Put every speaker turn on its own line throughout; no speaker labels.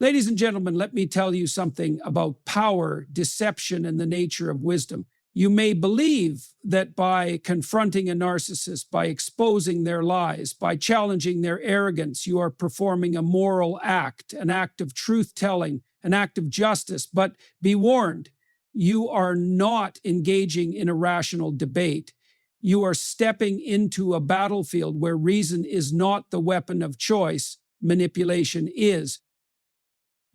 Ladies and gentlemen, let me tell you something about power, deception, and the nature of wisdom. You may believe that by confronting a narcissist, by exposing their lies, by challenging their arrogance, you are performing a moral act, an act of truth-telling, an act of justice. But be warned, you are not engaging in a rational debate. You are stepping into a battlefield where reason is not the weapon of choice, manipulation is.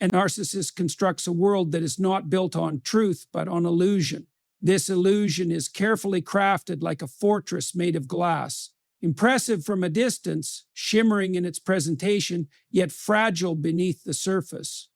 A narcissist constructs a world that is not built on truth, but on illusion. This illusion is carefully crafted like a fortress made of glass. Impressive from a distance, shimmering in its presentation, yet fragile beneath the surface.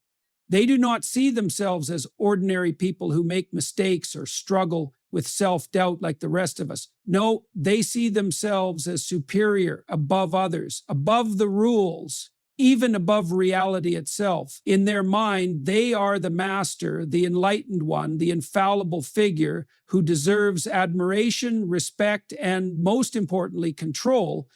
They do not see themselves as ordinary people who make mistakes or struggle with self-doubt like the rest of us. No, they see themselves as superior, above others, above the rules, even above reality itself. In their mind, they are the master, the enlightened one, the infallible figure who deserves admiration, respect, and most importantly, control.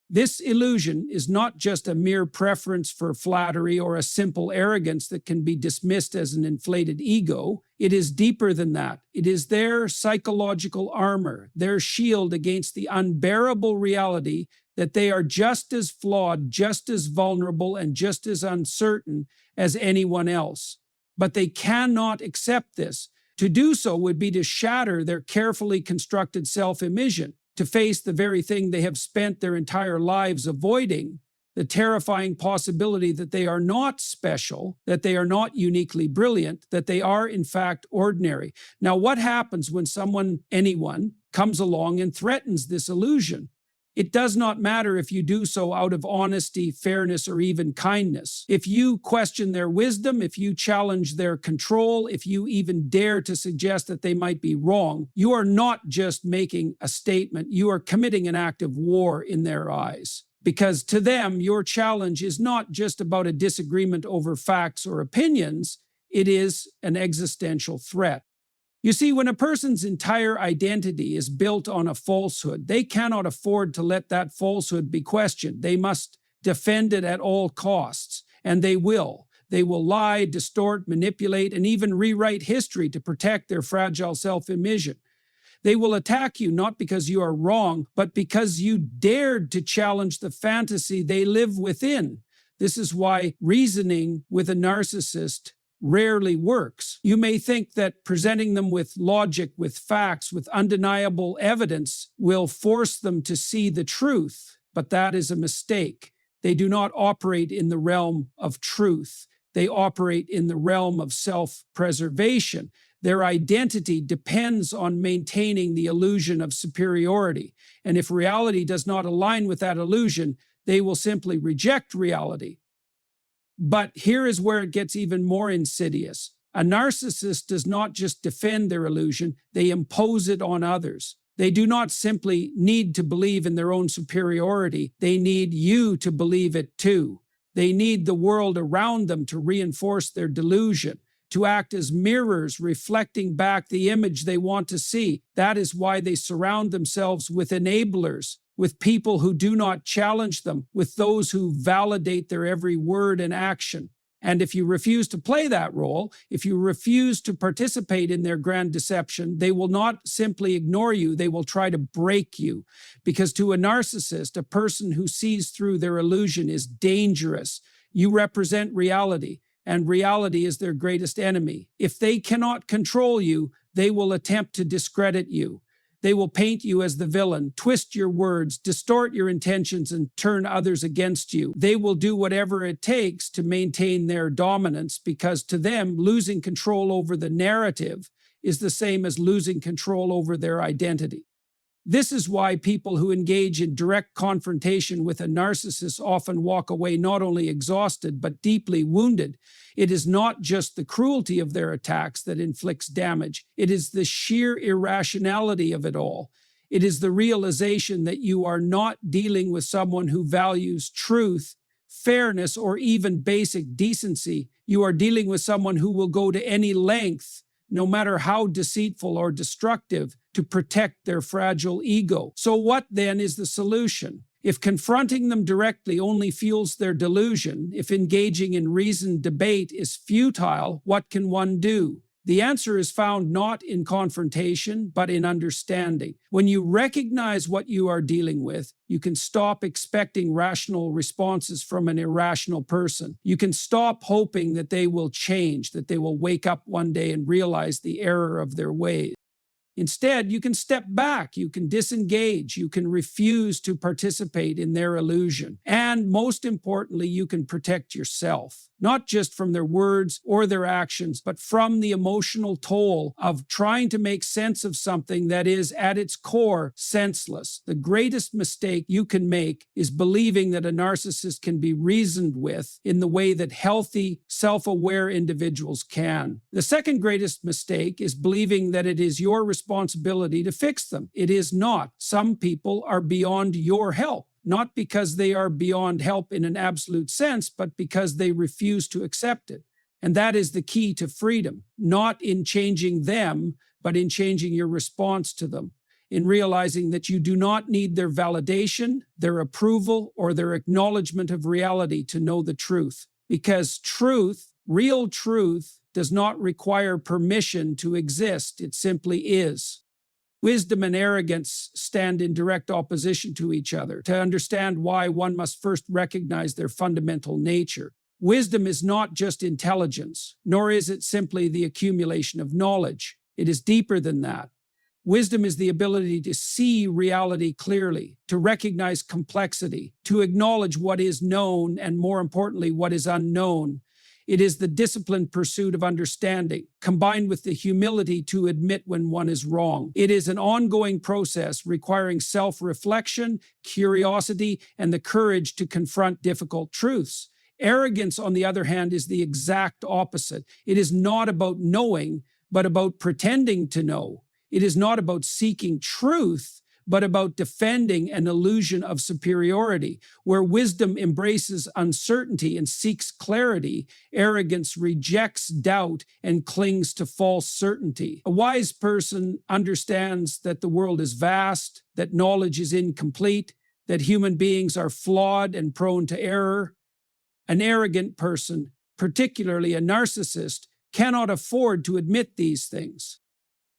This illusion is not just a mere preference for flattery or a simple arrogance that can be dismissed as an inflated ego. It is deeper than that. It is their psychological armor, their shield against the unbearable reality that they are just as flawed, just as vulnerable, and just as uncertain as anyone else. But they cannot accept this. To do so would be to shatter their carefully constructed self-image, to face the very thing they have spent their entire lives avoiding, the terrifying possibility that they are not special, that they are not uniquely brilliant, that they are in fact ordinary. Now, what happens when anyone, comes along and threatens this illusion? It does not matter if you do so out of honesty, fairness, or even kindness. If you question their wisdom, if you challenge their control, if you even dare to suggest that they might be wrong, you are not just making a statement, you are committing an act of war in their eyes. Because to them, your challenge is not just about a disagreement over facts or opinions, it is an existential threat. You see, when a person's entire identity is built on a falsehood, they cannot afford to let that falsehood be questioned. They must defend it at all costs, and they will. They will lie, distort, manipulate, and even rewrite history to protect their fragile self-image. They will attack you not because you are wrong, but because you dared to challenge the fantasy they live within. This is why reasoning with a narcissist rarely works. You may think that presenting them with logic, with facts, with undeniable evidence will force them to see the truth, but that is a mistake. They do not operate in the realm of truth. They operate in the realm of self-preservation. Their identity depends on maintaining the illusion of superiority. And if reality does not align with that illusion, they will simply reject reality. But here is where it gets even more insidious. A narcissist does not just defend their illusion, they impose it on others. They do not simply need to believe in their own superiority, they need you to believe it too. They need the world around them to reinforce their delusion, to act as mirrors reflecting back the image they want to see. That is why they surround themselves with enablers, with people who do not challenge them, with those who validate their every word and action. And if you refuse to play that role, if you refuse to participate in their grand deception, they will not simply ignore you, they will try to break you. Because to a narcissist, a person who sees through their illusion is dangerous. You represent reality, and reality is their greatest enemy. If they cannot control you, they will attempt to discredit you. They will paint you as the villain, twist your words, distort your intentions, and turn others against you. They will do whatever it takes to maintain their dominance because to them, losing control over the narrative is the same as losing control over their identity. This is why people who engage in direct confrontation with a narcissist often walk away not only exhausted, but deeply wounded. It is not just the cruelty of their attacks that inflicts damage. It is the sheer irrationality of it all. It is the realization that you are not dealing with someone who values truth, fairness, or even basic decency. You are dealing with someone who will go to any length, no matter how deceitful or destructive, to protect their fragile ego. So what then is the solution? If confronting them directly only fuels their delusion, if engaging in reasoned debate is futile, what can one do? The answer is found not in confrontation, but in understanding. When you recognize what you are dealing with, you can stop expecting rational responses from an irrational person. You can stop hoping that they will change, that they will wake up one day and realize the error of their ways. Instead, you can step back, you can disengage, you can refuse to participate in their illusion. And most importantly, you can protect yourself, not just from their words or their actions, but from the emotional toll of trying to make sense of something that is, at its core, senseless. The greatest mistake you can make is believing that a narcissist can be reasoned with in the way that healthy, self-aware individuals can. The second greatest mistake is believing that it is your responsibility to fix them. It is not. Some people are beyond your help. Not because they are beyond help in an absolute sense, but because they refuse to accept it. And that is the key to freedom, not in changing them, but in changing your response to them, in realizing that you do not need their validation, their approval, or their acknowledgement of reality to know the truth. Because truth, real truth, does not require permission to exist. It simply is. Wisdom and arrogance stand in direct opposition to each other. To understand why, one must first recognize their fundamental nature. Wisdom is not just intelligence, nor is it simply the accumulation of knowledge. It is deeper than that. Wisdom is the ability to see reality clearly, to recognize complexity, to acknowledge what is known, and more importantly, what is unknown. It is the disciplined pursuit of understanding, combined with the humility to admit when one is wrong. It is an ongoing process requiring self-reflection, curiosity, and the courage to confront difficult truths. Arrogance, on the other hand, is the exact opposite. It is not about knowing, but about pretending to know. It is not about seeking truth, but about defending an illusion of superiority. Where wisdom embraces uncertainty and seeks clarity, arrogance rejects doubt and clings to false certainty. A wise person understands that the world is vast, that knowledge is incomplete, that human beings are flawed and prone to error. An arrogant person, particularly a narcissist, cannot afford to admit these things.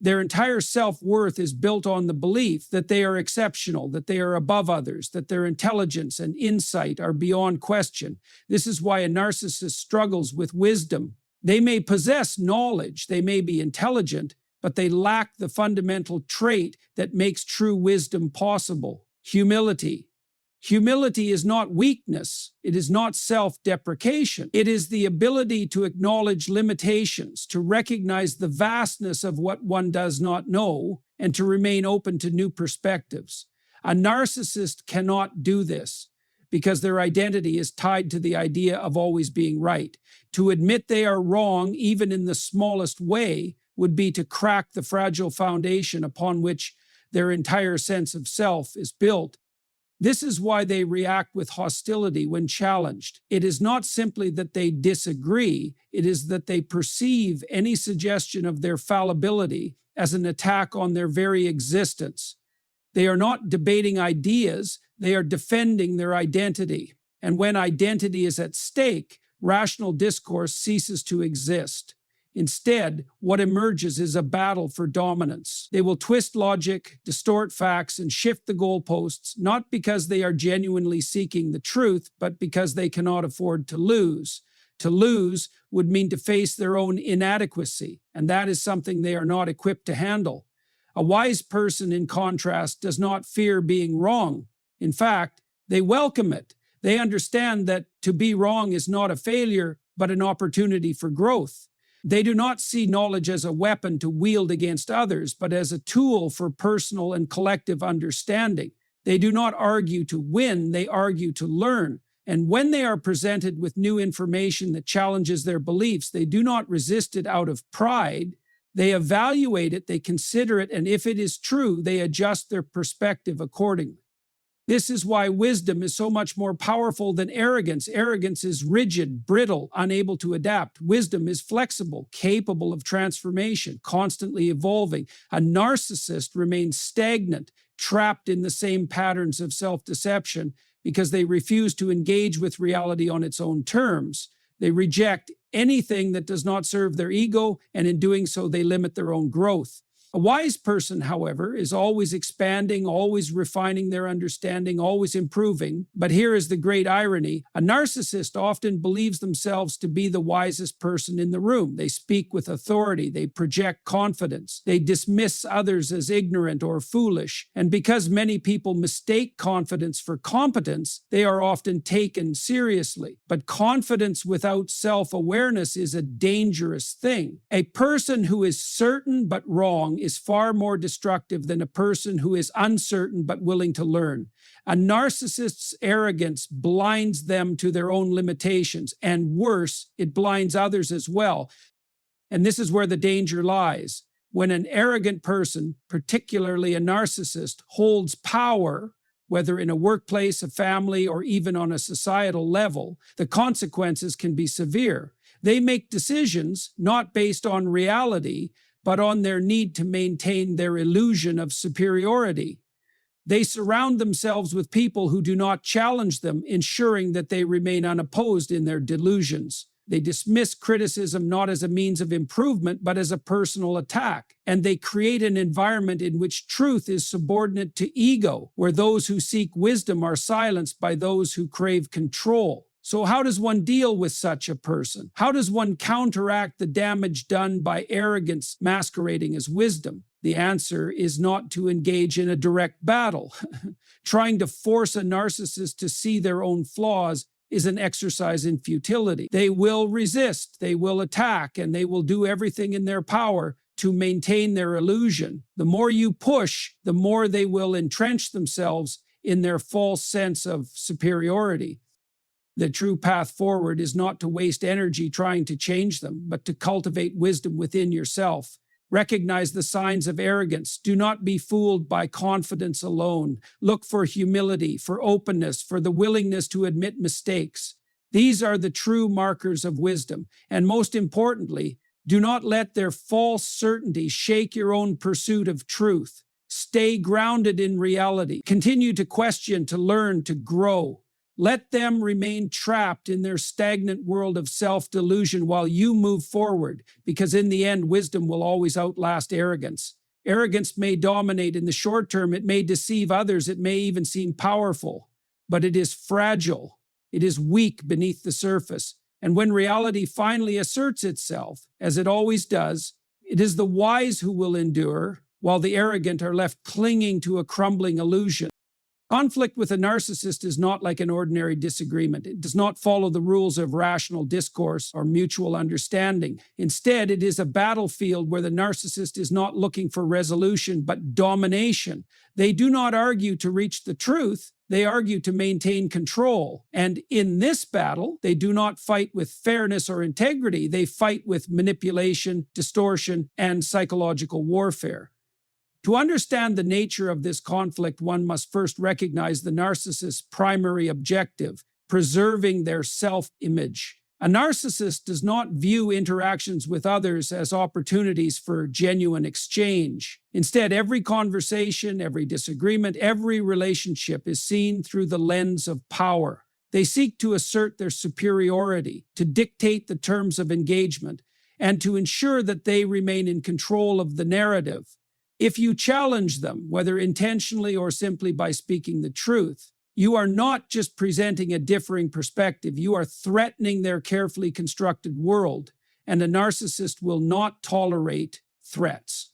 Their entire self-worth is built on the belief that they are exceptional, that they are above others, that their intelligence and insight are beyond question. This is why a narcissist struggles with wisdom. They may possess knowledge, they may be intelligent, but they lack the fundamental trait that makes true wisdom possible: humility. Humility is not weakness. It is not self-deprecation. It is the ability to acknowledge limitations, to recognize the vastness of what one does not know, and to remain open to new perspectives. A narcissist cannot do this because their identity is tied to the idea of always being right. To admit they are wrong, even in the smallest way, would be to crack the fragile foundation upon which their entire sense of self is built. This is why they react with hostility when challenged. It is not simply that they disagree, it is that they perceive any suggestion of their fallibility as an attack on their very existence. They are not debating ideas, they are defending their identity. And when identity is at stake, rational discourse ceases to exist. Instead, what emerges is a battle for dominance. They will twist logic, distort facts, and shift the goalposts, not because they are genuinely seeking the truth, but because they cannot afford to lose. To lose would mean to face their own inadequacy, and that is something they are not equipped to handle. A wise person, in contrast, does not fear being wrong. In fact, they welcome it. They understand that to be wrong is not a failure, but an opportunity for growth. They do not see knowledge as a weapon to wield against others, but as a tool for personal and collective understanding. They do not argue to win, they argue to learn. And when they are presented with new information that challenges their beliefs, they do not resist it out of pride. They evaluate it, they consider it, and if it is true, they adjust their perspective accordingly. This is why wisdom is so much more powerful than arrogance. Arrogance is rigid, brittle, unable to adapt. Wisdom is flexible, capable of transformation, constantly evolving. A narcissist remains stagnant, trapped in the same patterns of self-deception because they refuse to engage with reality on its own terms. They reject anything that does not serve their ego, and in doing so, they limit their own growth. A wise person, however, is always expanding, always refining their understanding, always improving. But here is the great irony. A narcissist often believes themselves to be the wisest person in the room. They speak with authority. They project confidence. They dismiss others as ignorant or foolish. And because many people mistake confidence for competence, they are often taken seriously. But confidence without self-awareness is a dangerous thing. A person who is certain but wrong is far more destructive than a person who is uncertain but willing to learn. A narcissist's arrogance blinds them to their own limitations, and worse, it blinds others as well. And this is where the danger lies. When an arrogant person, particularly a narcissist, holds power, whether in a workplace, a family, or even on a societal level, the consequences can be severe. They make decisions not based on reality, but on their need to maintain their illusion of superiority. They surround themselves with people who do not challenge them, ensuring that they remain unopposed in their delusions. They dismiss criticism not as a means of improvement, but as a personal attack. And they create an environment in which truth is subordinate to ego, where those who seek wisdom are silenced by those who crave control. So how does one deal with such a person? How does one counteract the damage done by arrogance masquerading as wisdom? The answer is not to engage in a direct battle. Trying to force a narcissist to see their own flaws is an exercise in futility. They will resist, they will attack, and they will do everything in their power to maintain their illusion. The more you push, the more they will entrench themselves in their false sense of superiority. The true path forward is not to waste energy trying to change them, but to cultivate wisdom within yourself. Recognize the signs of arrogance. Do not be fooled by confidence alone. Look for humility, for openness, for the willingness to admit mistakes. These are the true markers of wisdom. And most importantly, do not let their false certainty shake your own pursuit of truth. Stay grounded in reality. Continue to question, to learn, to grow. Let them remain trapped in their stagnant world of self-delusion while you move forward, because in the end, wisdom will always outlast arrogance. Arrogance may dominate in the short term, it may deceive others, it may even seem powerful, but it is fragile. It is weak beneath the surface. And when reality finally asserts itself, as it always does, it is the wise who will endure, while the arrogant are left clinging to a crumbling illusion. Conflict with a narcissist is not like an ordinary disagreement. It does not follow the rules of rational discourse or mutual understanding. Instead, it is a battlefield where the narcissist is not looking for resolution, but domination. They do not argue to reach the truth. They argue to maintain control. And in this battle, they do not fight with fairness or integrity. They fight with manipulation, distortion, and psychological warfare. To understand the nature of this conflict, one must first recognize the narcissist's primary objective, preserving their self-image. A narcissist does not view interactions with others as opportunities for genuine exchange. Instead, every conversation, every disagreement, every relationship is seen through the lens of power. They seek to assert their superiority, to dictate the terms of engagement, and to ensure that they remain in control of the narrative. If you challenge them, whether intentionally or simply by speaking the truth, you are not just presenting a differing perspective, you are threatening their carefully constructed world, and a narcissist will not tolerate threats.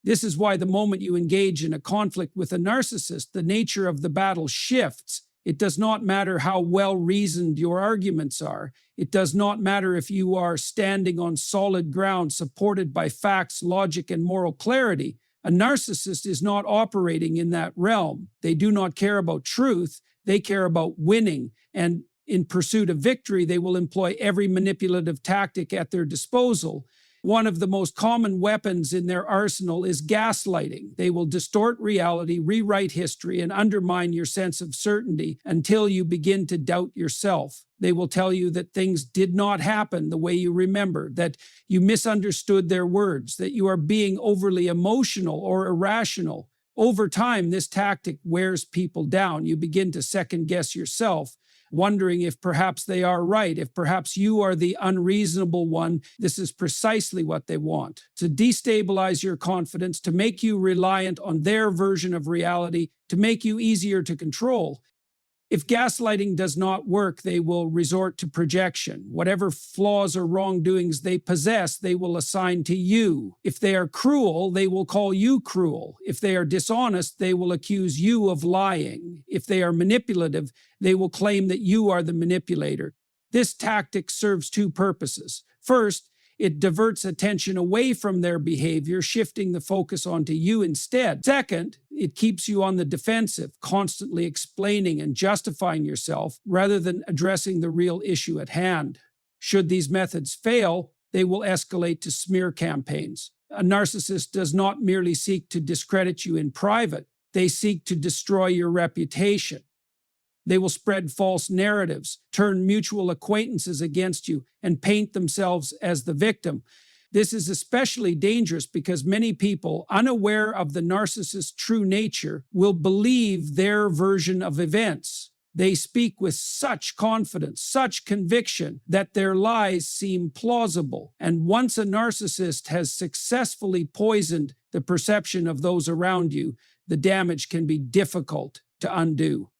This is why the moment you engage in a conflict with a narcissist, the nature of the battle shifts. It does not matter how well-reasoned your arguments are. It does not matter if you are standing on solid ground supported by facts, logic, and moral clarity. A narcissist is not operating in that realm. They do not care about truth. They care about winning. And in pursuit of victory, they will employ every manipulative tactic at their disposal. One of the most common weapons in their arsenal is gaslighting. They will distort reality, rewrite history, and undermine your sense of certainty until you begin to doubt yourself. They will tell you that things did not happen the way you remember, that you misunderstood their words, that you are being overly emotional or irrational. Over time, this tactic wears people down. You begin to second guess yourself, wondering if perhaps they are right, if perhaps you are the unreasonable one. This is precisely what they want: to destabilize your confidence, to make you reliant on their version of reality, to make you easier to control. If gaslighting does not work, they will resort to projection. Whatever flaws or wrongdoings they possess, they will assign to you. If they are cruel, they will call you cruel. If they are dishonest, they will accuse you of lying. If they are manipulative, they will claim that you are the manipulator. This tactic serves two purposes. First, it diverts attention away from their behavior, shifting the focus onto you instead. Second, it keeps you on the defensive, constantly explaining and justifying yourself rather than addressing the real issue at hand. Should these methods fail, they will escalate to smear campaigns. A narcissist does not merely seek to discredit you in private, they seek to destroy your reputation. They will spread false narratives, turn mutual acquaintances against you, and paint themselves as the victim. This is especially dangerous because many people, unaware of the narcissist's true nature, will believe their version of events. They speak with such confidence, such conviction, that their lies seem plausible. And once a narcissist has successfully poisoned the perception of those around you, the damage can be difficult to undo.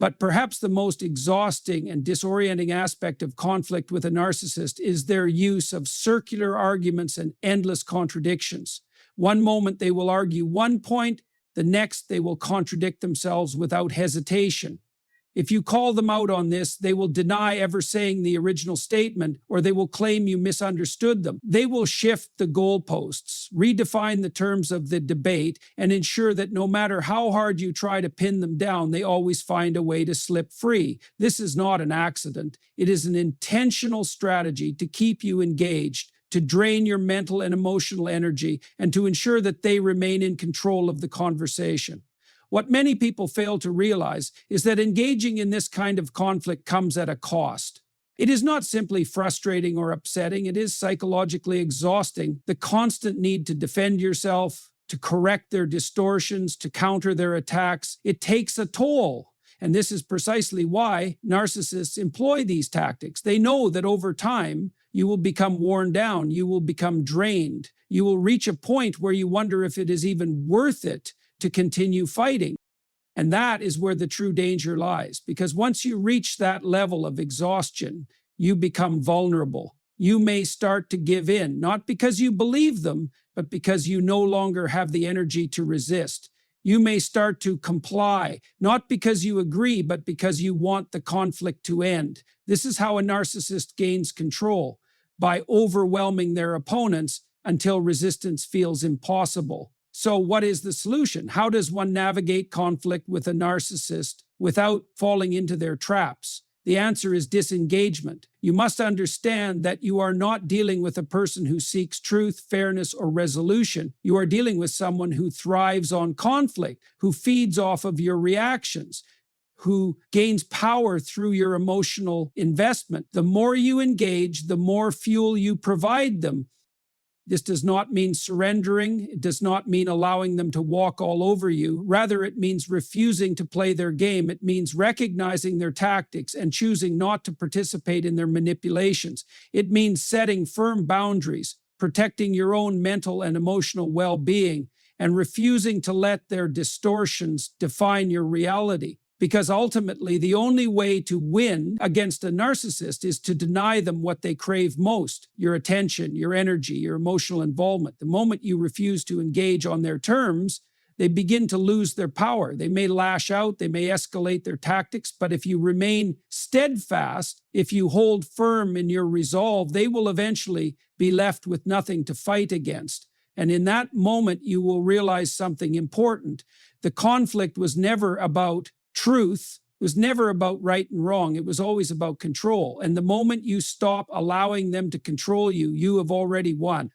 But perhaps the most exhausting and disorienting aspect of conflict with a narcissist is their use of circular arguments and endless contradictions. One moment they will argue one point, the next they will contradict themselves without hesitation. If you call them out on this, they will deny ever saying the original statement, or they will claim you misunderstood them. They will shift the goalposts, redefine the terms of the debate, and ensure that no matter how hard you try to pin them down, they always find a way to slip free. This is not an accident. It is an intentional strategy to keep you engaged, to drain your mental and emotional energy, and to ensure that they remain in control of the conversation. What many people fail to realize is that engaging in this kind of conflict comes at a cost. It is not simply frustrating or upsetting, it is psychologically exhausting. The constant need to defend yourself, to correct their distortions, to counter their attacks, it takes a toll. And this is precisely why narcissists employ these tactics. They know that over time, you will become worn down, you will become drained, you will reach a point where you wonder if it is even worth it to continue fighting. And that is where the true danger lies, because once you reach that level of exhaustion, you become vulnerable. You may start to give in, not because you believe them, but because you no longer have the energy to resist. You may start to comply, not because you agree, but because you want the conflict to end. This is how a narcissist gains control, by overwhelming their opponents until resistance feels impossible. So what is the solution? How does one navigate conflict with a narcissist without falling into their traps? The answer is disengagement. You must understand that you are not dealing with a person who seeks truth, fairness, or resolution. You are dealing with someone who thrives on conflict, who feeds off of your reactions, who gains power through your emotional investment. The more you engage, the more fuel you provide them. This does not mean surrendering. It does not mean allowing them to walk all over you. Rather, it means refusing to play their game. It means recognizing their tactics and choosing not to participate in their manipulations. It means setting firm boundaries, protecting your own mental and emotional well-being, and refusing to let their distortions define your reality. Because ultimately, the only way to win against a narcissist is to deny them what they crave most: your attention, your energy, your emotional involvement. The moment you refuse to engage on their terms, they begin to lose their power. They may lash out, they may escalate their tactics, but if you remain steadfast, if you hold firm in your resolve, they will eventually be left with nothing to fight against. And in that moment, you will realize something important. The conflict was never about truth. It was never about right and wrong. It was always about control. And the moment you stop allowing them to control you, you have already won.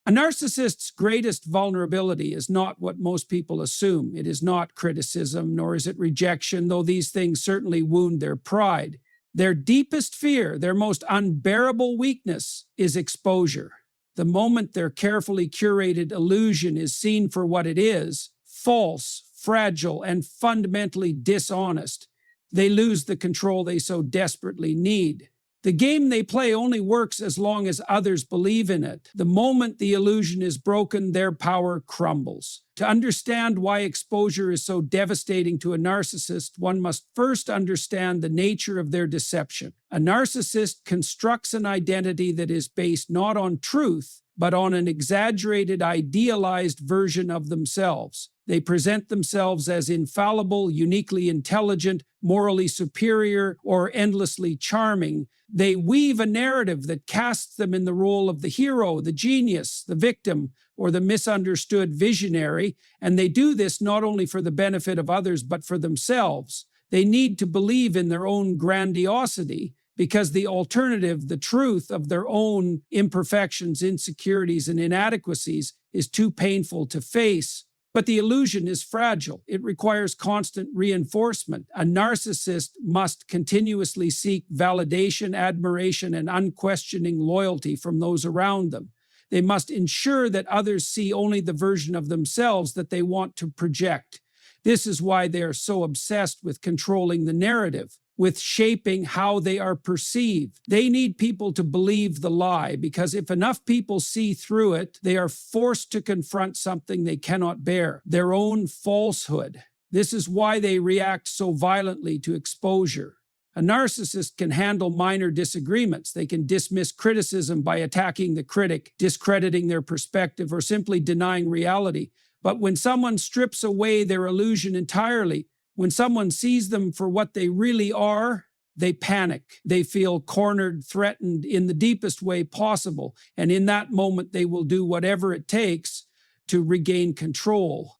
A narcissist's greatest vulnerability is not what most people assume. It is not criticism, nor is it rejection, though these things certainly wound their pride. Their deepest fear, their most unbearable weakness, is exposure. The moment their carefully curated illusion is seen for what it is, false, fragile, and fundamentally dishonest, they lose the control they so desperately need. The game they play only works as long as others believe in it. The moment the illusion is broken, their power crumbles. To understand why exposure is so devastating to a narcissist, one must first understand the nature of their deception. A narcissist constructs an identity that is based not on truth, but on an exaggerated, idealized version of themselves. They present themselves as infallible, uniquely intelligent, morally superior, or endlessly charming. They weave a narrative that casts them in the role of the hero, the genius, the victim, or the misunderstood visionary, and they do this not only for the benefit of others, but for themselves. They need to believe in their own grandiosity, because the alternative, the truth of their own imperfections, insecurities, and inadequacies, is too painful to face. But the illusion is fragile. It requires constant reinforcement. A narcissist must continuously seek validation, admiration, and unquestioning loyalty from those around them. They must ensure that others see only the version of themselves that they want to project. This is why they are so obsessed with controlling the narrative, with shaping how they are perceived. They need people to believe the lie, because if enough people see through it, they are forced to confront something they cannot bear, their own falsehood. This is why they react so violently to exposure. A narcissist can handle minor disagreements. They can dismiss criticism by attacking the critic, discrediting their perspective, or simply denying reality. But when someone strips away their illusion entirely, when someone sees them for what they really are, they panic. They feel cornered, threatened in the deepest way possible. And in that moment, they will do whatever it takes to regain control.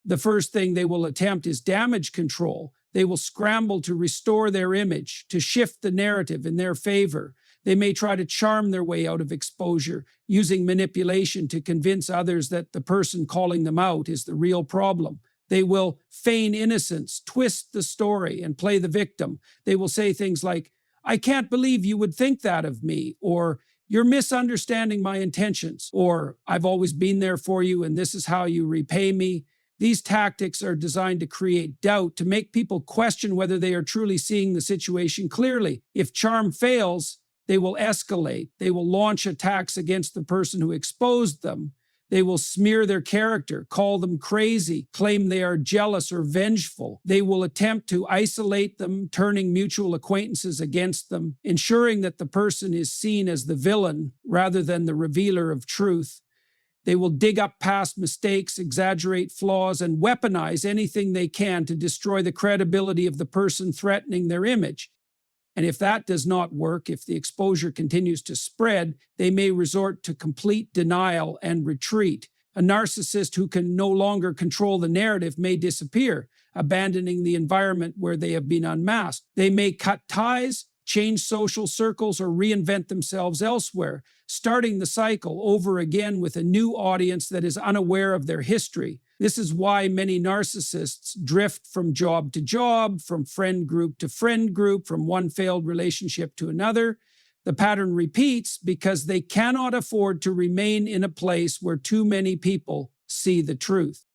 The first thing they will attempt is damage control. They will scramble to restore their image, to shift the narrative in their favor. They may try to charm their way out of exposure, using manipulation to convince others that the person calling them out is the real problem. They will feign innocence, twist the story, and play the victim. They will say things like, "I can't believe you would think that of me," or "You're misunderstanding my intentions," or "I've always been there for you and this is how you repay me." These tactics are designed to create doubt, to make people question whether they are truly seeing the situation clearly. If charm fails, they will escalate. They will launch attacks against the person who exposed them. They will smear their character, call them crazy, claim they are jealous or vengeful. They will attempt to isolate them, turning mutual acquaintances against them, ensuring that the person is seen as the villain rather than the revealer of truth. They will dig up past mistakes, exaggerate flaws, and weaponize anything they can to destroy the credibility of the person threatening their image. And if that does not work, if the exposure continues to spread, they may resort to complete denial and retreat. A narcissist who can no longer control the narrative may disappear, abandoning the environment where they have been unmasked. They may cut ties, change social circles, or reinvent themselves elsewhere, starting the cycle over again with a new audience that is unaware of their history. This is why many narcissists drift from job to job, from friend group to friend group, from one failed relationship to another. The pattern repeats because they cannot afford to remain in a place where too many people see the truth.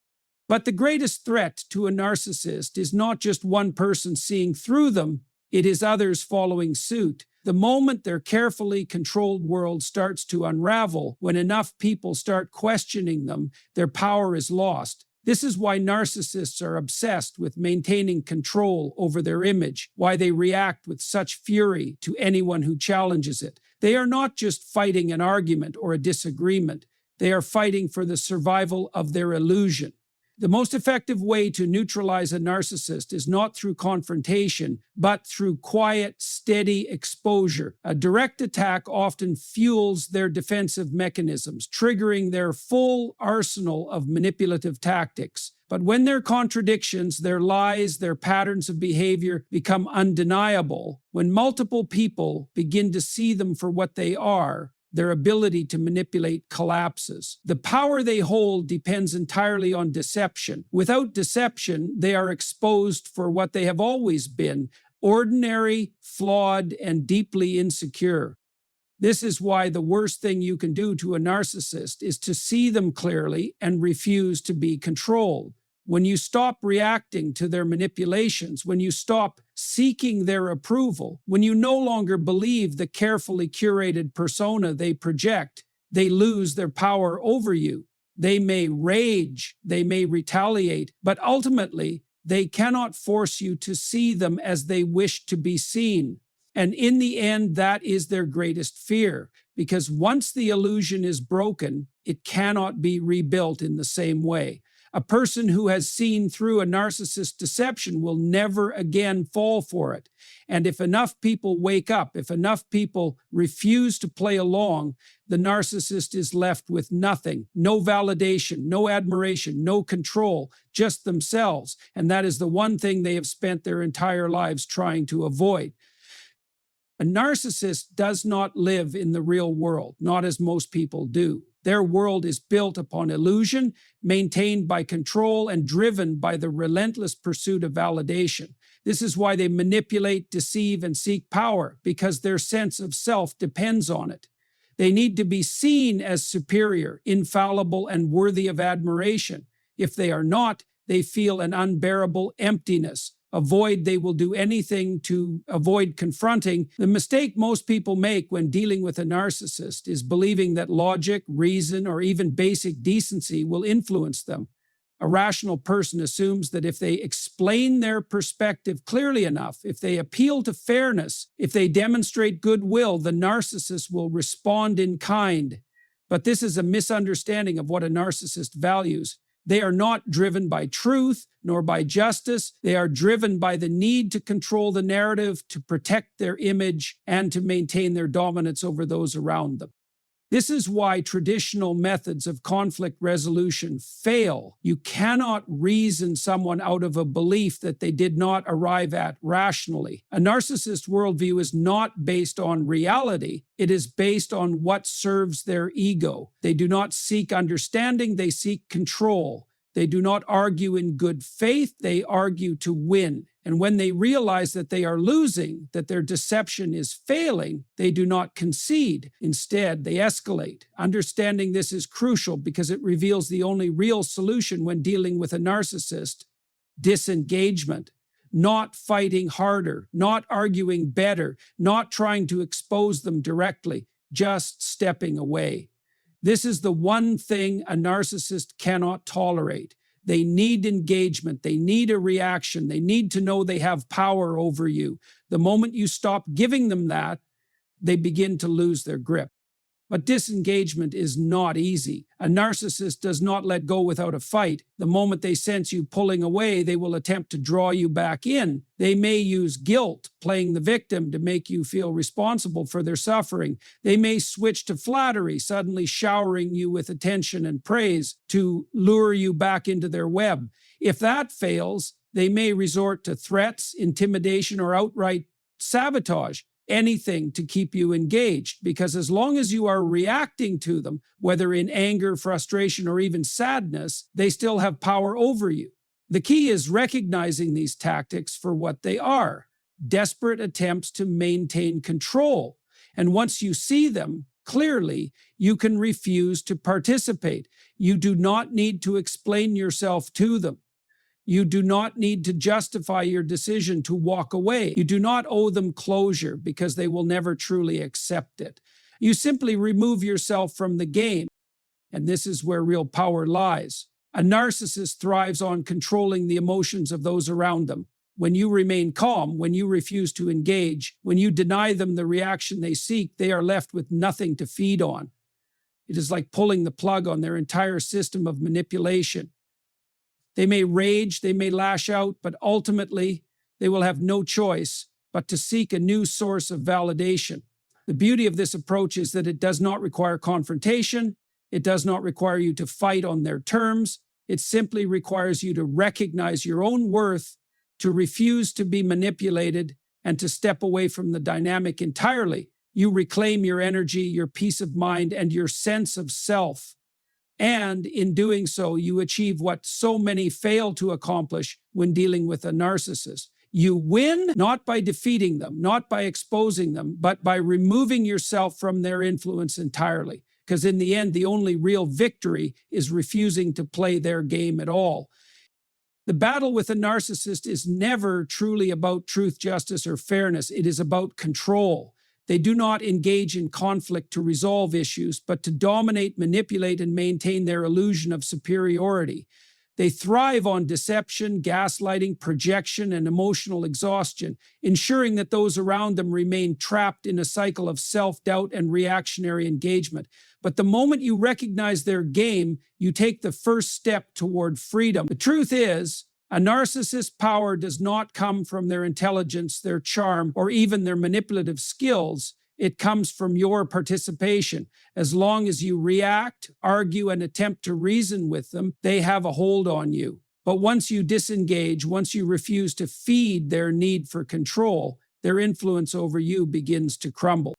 But the greatest threat to a narcissist is not just one person seeing through them, it is others following suit. The moment their carefully controlled world starts to unravel, when enough people start questioning them, their power is lost. This is why narcissists are obsessed with maintaining control over their image, why they react with such fury to anyone who challenges it. They are not just fighting an argument or a disagreement. They are fighting for the survival of their illusion. The most effective way to neutralize a narcissist is not through confrontation, but through quiet, steady exposure. A direct attack often fuels their defensive mechanisms, triggering their full arsenal of manipulative tactics. But when their contradictions, their lies, their patterns of behavior become undeniable, when multiple people begin to see them for what they are, their ability to manipulate collapses. The power they hold depends entirely on deception. Without deception, they are exposed for what they have always been: ordinary, flawed, and deeply insecure. This is why the worst thing you can do to a narcissist is to see them clearly and refuse to be controlled. When you stop reacting to their manipulations, when you stop seeking their approval, when you no longer believe the carefully curated persona they project, they lose their power over you. They may rage, they may retaliate, but ultimately, they cannot force you to see them as they wish to be seen. And in the end, that is their greatest fear, because once the illusion is broken, it cannot be rebuilt in the same way. A person who has seen through a narcissist's deception will never again fall for it. And if enough people wake up, if enough people refuse to play along, the narcissist is left with nothing: no validation, no admiration, no control, just themselves. And that is the one thing they have spent their entire lives trying to avoid. A narcissist does not live in the real world, not as most people do. Their world is built upon illusion, maintained by control, and driven by the relentless pursuit of validation. This is why they manipulate, deceive, and seek power, because their sense of self depends on it. They need to be seen as superior, infallible, and worthy of admiration. If they are not, they feel an unbearable emptiness, a void they will do anything to avoid confronting. The mistake most people make when dealing with a narcissist is believing that logic, reason, or even basic decency will influence them. A rational person assumes that if they explain their perspective clearly enough, if they appeal to fairness, if they demonstrate goodwill, the narcissist will respond in kind. But this is a misunderstanding of what a narcissist values. They are not driven by truth nor by justice. They are driven by the need to control the narrative, to protect their image, and to maintain their dominance over those around them. This is why traditional methods of conflict resolution fail. You cannot reason someone out of a belief that they did not arrive at rationally. A narcissist worldview is not based on reality. It is based on what serves their ego. They do not seek understanding, they seek control. They do not argue in good faith, they argue to win. And when they realize that they are losing, that their deception is failing, they do not concede. Instead, they escalate. Understanding this is crucial because it reveals the only real solution when dealing with a narcissist: disengagement. Not fighting harder, not arguing better, not trying to expose them directly, just stepping away. This is the one thing a narcissist cannot tolerate. They need engagement. They need a reaction. They need to know they have power over you. The moment you stop giving them that, they begin to lose their grip. But disengagement is not easy. A narcissist does not let go without a fight. The moment they sense you pulling away, they will attempt to draw you back in. They may use guilt, playing the victim, to make you feel responsible for their suffering. They may switch to flattery, suddenly showering you with attention and praise to lure you back into their web. If that fails, they may resort to threats, intimidation, or outright sabotage. Anything to keep you engaged, because as long as you are reacting to them, whether in anger, frustration, or even sadness, they still have power over you. The key is recognizing these tactics for what they are: desperate attempts to maintain control. And once you see them clearly, you can refuse to participate. You do not need to explain yourself to them. You do not need to justify your decision to walk away. You do not owe them closure because they will never truly accept it. You simply remove yourself from the game, and this is where real power lies. A narcissist thrives on controlling the emotions of those around them. When you remain calm, when you refuse to engage, when you deny them the reaction they seek, they are left with nothing to feed on. It is like pulling the plug on their entire system of manipulation. They may rage, they may lash out, but ultimately they will have no choice but to seek a new source of validation. The beauty of this approach is that it does not require confrontation. It does not require you to fight on their terms. It simply requires you to recognize your own worth, to refuse to be manipulated, and to step away from the dynamic entirely. You reclaim your energy, your peace of mind, and your sense of self. And in doing so, you achieve what so many fail to accomplish when dealing with a narcissist. You win not by defeating them, not by exposing them, but by removing yourself from their influence entirely. Because in the end, the only real victory is refusing to play their game at all. The battle with a narcissist is never truly about truth, justice, or fairness. It is about control. They do not engage in conflict to resolve issues, but to dominate, manipulate, and maintain their illusion of superiority. They thrive on deception, gaslighting, projection, and emotional exhaustion, ensuring that those around them remain trapped in a cycle of self-doubt and reactionary engagement. But the moment you recognize their game, you take the first step toward freedom. The truth is, a narcissist's power does not come from their intelligence, their charm, or even their manipulative skills. It comes from your participation. As long as you react, argue, and attempt to reason with them, they have a hold on you. But once you disengage, once you refuse to feed their need for control, their influence over you begins to crumble.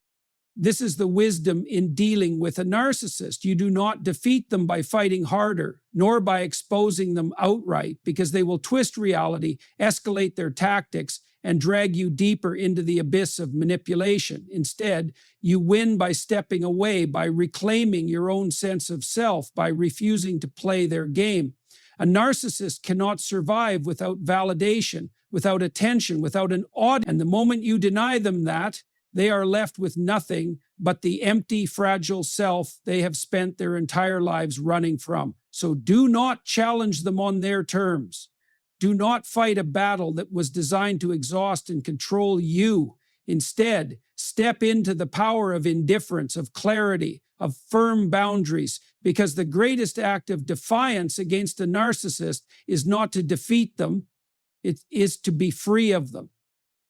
This is the wisdom in dealing with a narcissist. You do not defeat them by fighting harder, nor by exposing them outright, because they will twist reality, escalate their tactics, and drag you deeper into the abyss of manipulation. Instead, you win by stepping away, by reclaiming your own sense of self, by refusing to play their game. A narcissist cannot survive without validation, without attention, without an audience. And the moment you deny them that, they are left with nothing but the empty, fragile self they have spent their entire lives running from. So do not challenge them on their terms. Do not fight a battle that was designed to exhaust and control you. Instead, step into the power of indifference, of clarity, of firm boundaries, because the greatest act of defiance against a narcissist is not to defeat them, it is to be free of them.